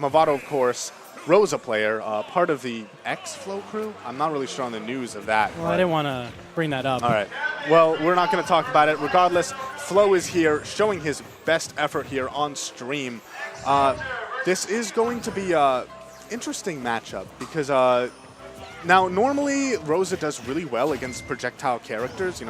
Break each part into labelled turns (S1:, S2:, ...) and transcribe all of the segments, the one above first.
S1: Mavado, of course, Rosa player, part of the X-Flow crew. I'm not really sure on the news of that.
S2: Well, I didn't want to bring that up.
S1: All right. Well, we're not going to talk about it. Regardless, Flo is here, showing his best effort here on stream. This is going to be an interesting matchup because now normally Rosa does really well against projectile characters,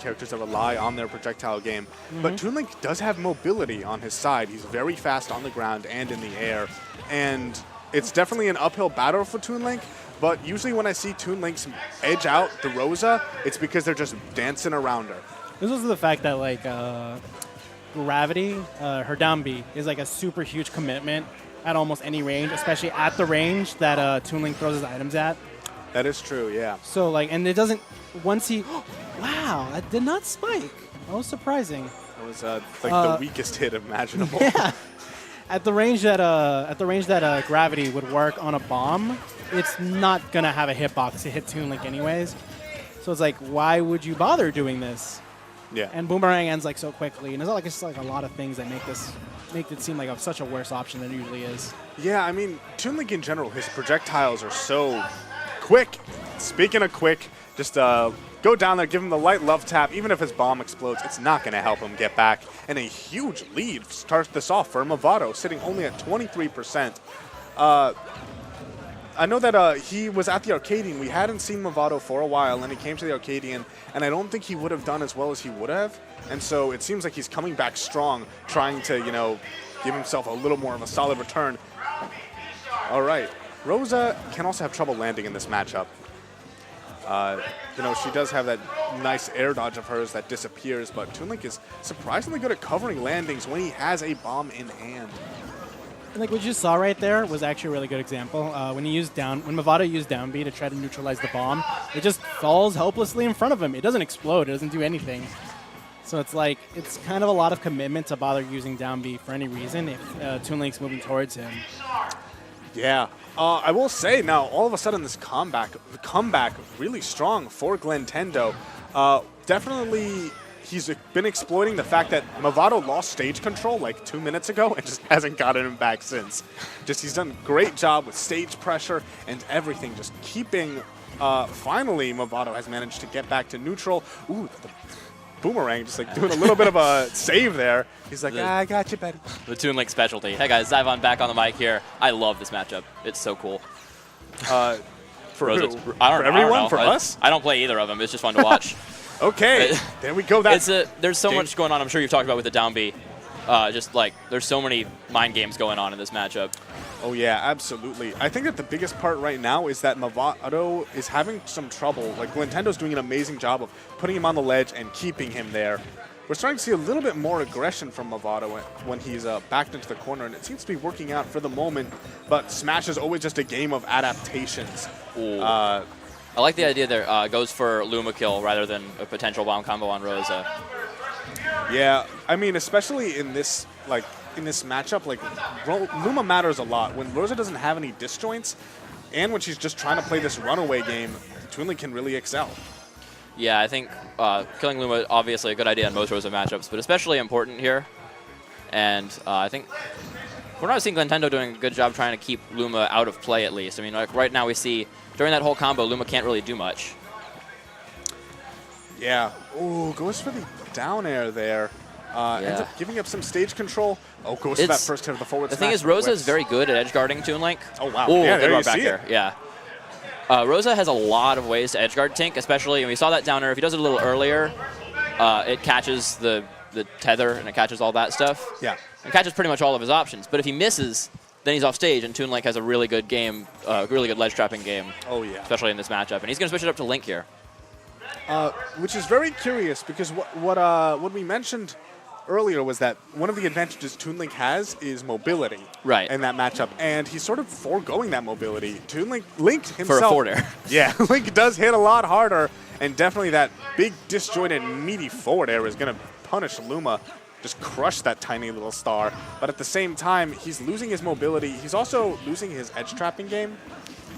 S1: characters that rely on their projectile game. But Toon Link does have mobility on his side. He's very fast on the ground and in the air. And it's definitely an uphill battle for Toon Link, but usually when I see Toon Link's edge out the Rosa, it's because they're just dancing around her.
S2: This was the fact that, like, Gravity, her down B, is like a super huge commitment at almost any range, especially at the range that Toon Link throws his items at.
S1: That is true, yeah.
S2: So, like, and it doesn't, once he, wow, that did not spike. That was surprising.
S1: That was the weakest hit imaginable.
S2: Yeah. At the range that Gravity would work on a bomb, it's not gonna have a hitbox to hit Toon Link anyways. So it's like, why would you bother doing this?
S1: Yeah.
S2: And Boomerang ends like so quickly, and it's like a lot of things that make it seem like such a worse option than it usually is.
S1: Yeah, I mean, Toon Link in general, his projectiles are so quick. Speaking of quick, just go down there, give him the light love tap. Even if his bomb explodes, it's not going to help him get back. And a huge lead starts this off for Mavado, sitting only at 23%. I know that he was at the Arcadian. We hadn't seen Mavado for a while, and he came to the Arcadian, and I don't think he would have done as well as he would have. And so it seems like he's coming back strong, trying to, give himself a little more of a solid return. All right. Rosa can also have trouble landing in this matchup. She does have that nice air dodge of hers that disappears, but Toon Link is surprisingly good at covering landings when he has a bomb in hand.
S2: And like what you saw right there was actually a really good example. When Mavado used down B to try to neutralize the bomb, it just falls helplessly in front of him. It doesn't explode. It doesn't do anything. So it's like, it's kind of a lot of commitment to bother using down B for any reason if Toon Link's moving towards him.
S1: Yeah. I will say now, all of a sudden, the comeback really strong for Glentendo. Definitely, he's been exploiting the fact that Mavado lost stage control like 2 minutes ago and just hasn't gotten him back since. He's done a great job with stage pressure and everything, just keeping. Finally, Mavado has managed to get back to neutral. Ooh, the Boomerang just like doing a little bit of a save there. He's like, I got you, buddy.
S3: The Toon Link specialty. Hey guys, Zyvon back on the mic here. I love this matchup. It's so cool.
S1: For
S3: Rose,
S1: who?
S3: I don't
S1: for everyone?
S3: know.
S1: For us?
S3: I don't play either of them. It's just fun to watch.
S1: Okay, there we go.
S3: There's so much going on. I'm sure you've talked about with the down B. There's so many mind games going on in this matchup.
S1: Oh yeah, absolutely. I think that the biggest part right now is that Mavado is having some trouble. Like, Glentendo's doing an amazing job of putting him on the ledge and keeping him there. We're starting to see a little bit more aggression from Mavado when he's backed into the corner, and it seems to be working out for the moment, but Smash is always just a game of adaptations.
S3: I like the idea there. Goes for Luma kill rather than a potential bomb combo on Rosa.
S1: Yeah, I mean, especially in this matchup, like, Luma matters a lot. When Rosa doesn't have any disjoints, and when she's just trying to play this runaway game, Toon Link can really excel.
S3: Yeah, I think killing Luma, obviously a good idea in most Rosa matchups, but especially important here. And I think we're not seeing Glentendo doing a good job trying to keep Luma out of play, at least. I mean, like right now we see, during that whole combo, Luma can't really do much.
S1: Yeah. Ooh, goes for the down air there. Ends up giving up some stage control. Oh, goes for that first hit of the forward smash.
S3: The thing is, Rosa is very good at edge guarding Toon Link.
S1: Oh, wow.
S3: Ooh,
S1: yeah, there you
S3: back
S1: see
S3: there.
S1: it.
S3: Yeah. Rosa has a lot of ways to edge guard Tink, especially, and we saw that down air. If he does it a little earlier, it catches the tether and it catches all that stuff.
S1: Yeah.
S3: It catches pretty much all of his options. But if he misses, then he's off stage, and Toon Link has a really good game, really good ledge trapping game.
S1: Oh, yeah.
S3: Especially in this matchup. And he's going to switch it up to Link here.
S1: Which is very curious because what we mentioned earlier was that one of the advantages Toon Link has is mobility.
S3: Right.
S1: In that matchup, and he's sort of foregoing that mobility. Link himself.
S3: For a forward air.
S1: Yeah, Link does hit a lot harder, and definitely that big disjointed meaty forward air is going to punish Luma. Just crush that tiny little star. But at the same time, he's losing his mobility. He's also losing his edge trapping game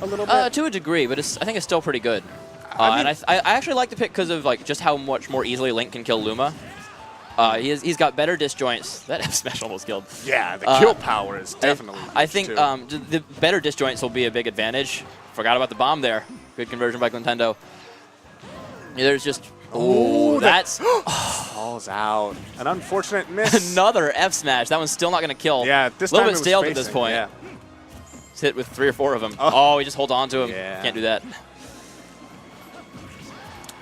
S1: a little bit.
S3: To a degree, but I think it's still pretty good.
S1: I mean,
S3: and I actually like the pick because of just how much more easily Link can kill Luma. He's got better disjoints. That F smash almost killed.
S1: Yeah, the kill power is definitely
S3: I
S1: huge,
S3: think
S1: too.
S3: the better disjoints will be a big advantage. Forgot about the bomb there. Good conversion by Glentendo. Yeah, there's just... Oh, that's...
S1: Falls out. An unfortunate miss.
S3: Another F smash. That one's still not going to kill.
S1: Yeah, this
S3: a little
S1: time
S3: bit
S1: it was
S3: stale at
S1: facing,
S3: this point.
S1: yeah.
S3: He's hit with 3 or 4 of them. Oh, he just holds on to him.
S1: Yeah.
S3: Can't do that.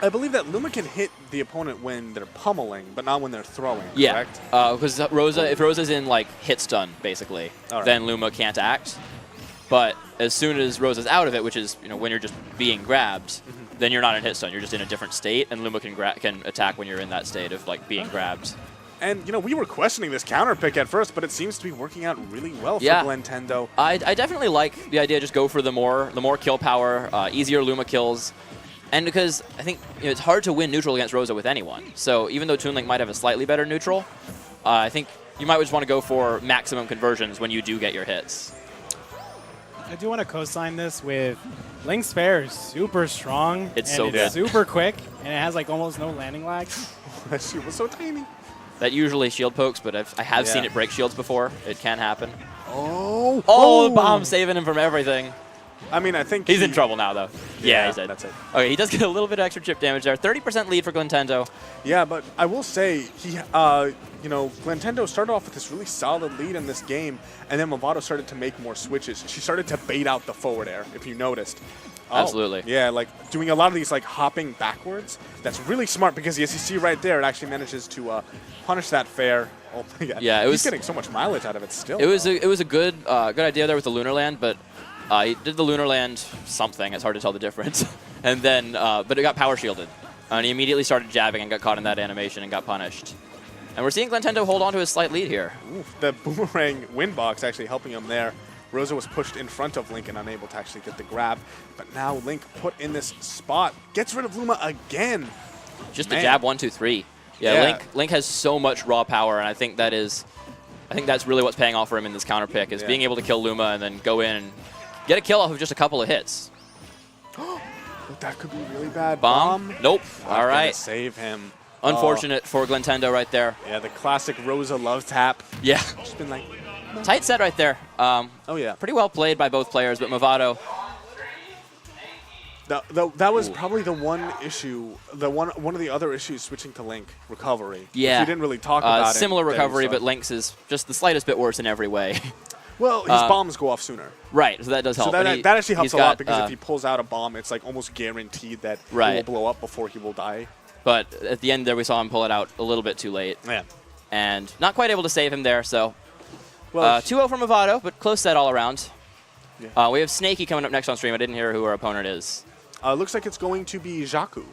S1: I believe that Luma can hit the opponent when they're pummeling, but not when they're throwing,
S3: Yeah,
S1: correct?
S3: because if Rosa's in like hit stun, basically,
S1: All right.
S3: then Luma can't act. But as soon as Rosa's out of it, which is when you're just being grabbed, then you're not in hit stun. You're just in a different state, and Luma can attack when you're in that state of like being grabbed.
S1: And, we were questioning this counter pick at first, but it seems to be working out really well for Glentendo.
S3: I definitely like the idea. Just go for the more kill power, easier Luma kills. And because I think it's hard to win neutral against Rosa with anyone. So even though Toon Link might have a slightly better neutral, I think you might just want to go for maximum conversions when you do get your hits.
S2: I do want to co-sign this with Link's fair is super strong.
S3: It's
S2: and
S3: so good.
S2: super quick, and it has like almost no landing lag.
S1: That shield was so tiny.
S3: That usually shield pokes, but I have seen it break shields before. It can happen.
S1: Oh!
S3: Oh, bomb saving him from everything.
S1: I mean, I think
S3: He's in trouble now, though. Yeah, he's dead.
S1: That's it.
S3: Okay, he does get a little bit of extra chip damage there. 30% lead for Glentendo.
S1: Yeah, but I will say, Glentendo started off with this really solid lead in this game, and then Mavado started to make more switches. She started to bait out the forward air, if you noticed.
S3: Absolutely.
S1: Yeah, like doing a lot of these like hopping backwards. That's really smart because as you see right there, it actually manages to punish that fair. Oh my god.
S3: Yeah,
S1: he's getting so much mileage out of it still.
S3: It was a good idea there with the Lunar Land, but he did the Lunar Land something. It's hard to tell the difference. And then, but it got power shielded. And he immediately started jabbing and got caught in that animation and got punished. And we're seeing Glentendo hold on to his slight lead here.
S1: Oof, the boomerang win box actually helping him there. Rosa was pushed in front of Link and unable to actually get the grab. But now Link put in this spot. Gets rid of Luma again.
S3: Just a jab 1, 2, 3. Yeah, Link has so much raw power, and I think that's really what's paying off for him in this counter pick, is being able to kill Luma and then go in and get a kill off of just a couple of hits.
S1: That could be really bad.
S3: Bomb? Nope.
S1: Not
S3: All right.
S1: gonna save him.
S3: Unfortunate for Glentendo right there.
S1: Yeah, the classic Rosa love tap.
S3: Yeah.
S1: Just been like,
S3: Tight set right there.
S1: oh yeah.
S3: Pretty well played by both players, but Mavado.
S1: That was probably the one issue, one of the other issues switching to Link, recovery.
S3: Yeah.
S1: We didn't really talk about it.
S3: Similar recovery, but Link's is just the slightest bit worse in every way.
S1: Well, his bombs go off sooner.
S3: Right, so that does help.
S1: So that actually helps a lot because if
S3: he
S1: he pulls out a bomb, it's like almost guaranteed that he
S3: Right.
S1: will blow up before he will die.
S3: But at the end there, we saw him pull it out a little bit too late.
S1: Yeah.
S3: And not quite able to save him there, so
S1: Well,
S3: 2-0 for Mavado, but close set all around.
S1: Yeah.
S3: We have Snakey coming up next on stream. I didn't hear who our opponent is.
S1: looks like it's going to be Jaku.